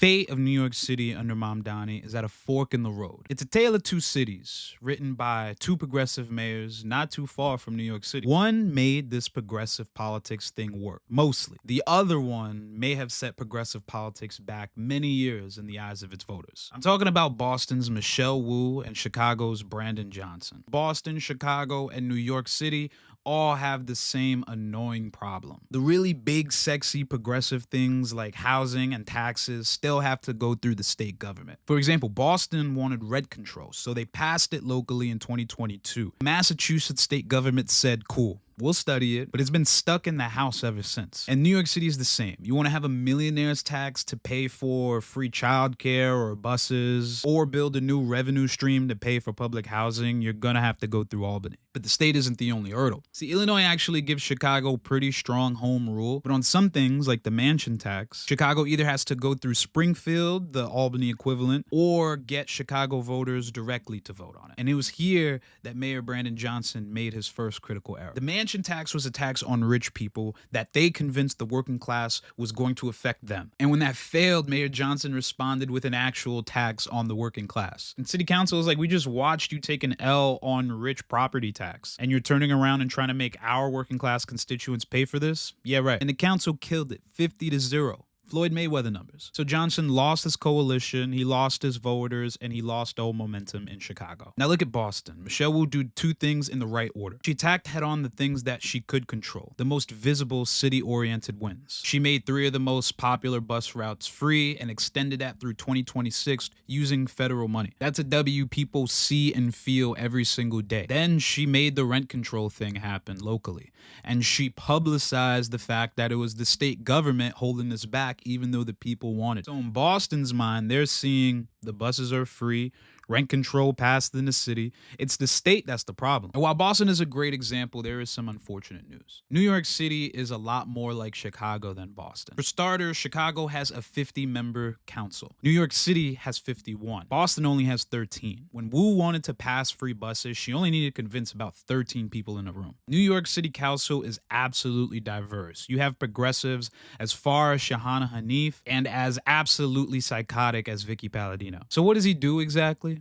fate of New York City under Mamdani is at a fork in the road. It's a tale of two cities, written by two progressive mayors not too far from New York City. One made this progressive politics thing work, mostly. The other one may have set progressive politics back many years in the eyes of its voters. I'm talking about Boston's Michelle Wu and Chicago's Brandon Johnson. Boston, Chicago, and New York City all have the same annoying problem. The really big, sexy, progressive things like housing and taxes still have to go through the state government. For example, Boston wanted rent control, so they passed it locally in 2022. Massachusetts state government said, cool, we'll study it, but it's been stuck in the house ever since. And New York City is the same. You want to have a millionaire's tax to pay for free childcare or buses, or build a new revenue stream to pay for public housing, you're gonna have to go through Albany. But the state isn't the only hurdle. See, Illinois actually gives Chicago pretty strong home rule, but on some things, like the mansion tax, Chicago either has to go through Springfield, the Albany equivalent, or get Chicago voters directly to vote on it. And it was here that Mayor Brandon Johnson made his first critical error. The mansion tax was a tax on rich people that they convinced the working class was going to affect them. And when that failed, Mayor Johnson responded with an actual tax on the working class. And city council is like, we just watched you take an L on rich property tax, and you're turning around and trying to make our working class constituents pay for this? Yeah, right. And the council killed it, 50-0. Floyd Mayweather numbers. So Johnson lost his coalition, he lost his voters, and he lost all momentum in Chicago. Now look at Boston. Michelle will do two things in the right order. She attacked head on the things that she could control, the most visible city-oriented wins. She made 3 of the most popular bus routes free and extended that through 2026 using federal money. That's a W people see and feel every single day. Then she made the rent control thing happen locally, and she publicized the fact that it was the state government holding this back even though the people want it. So in Boston's mind, they're seeing the buses are free, rent control passed in the city. It's the state that's the problem. And while Boston is a great example, there is some unfortunate news. New York City is a lot more like Chicago than Boston. For starters, Chicago has a 50-member council. New York City has 51. Boston only has 13. When Wu wanted to pass free buses, she only needed to convince about 13 people in the room. New York City Council is absolutely diverse. You have progressives as far as Shahana Hanif and as absolutely psychotic as Vicky Palladino. So what does he do exactly?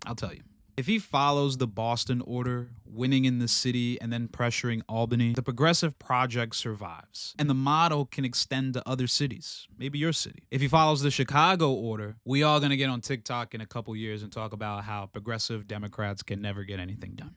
I'll tell you. If he follows the Boston order, winning in the city and then pressuring Albany, the progressive project survives. And the model can extend to other cities, maybe your city. If he follows the Chicago order, we all gonna get on TikTok in a couple years and talk about how progressive Democrats can never get anything done.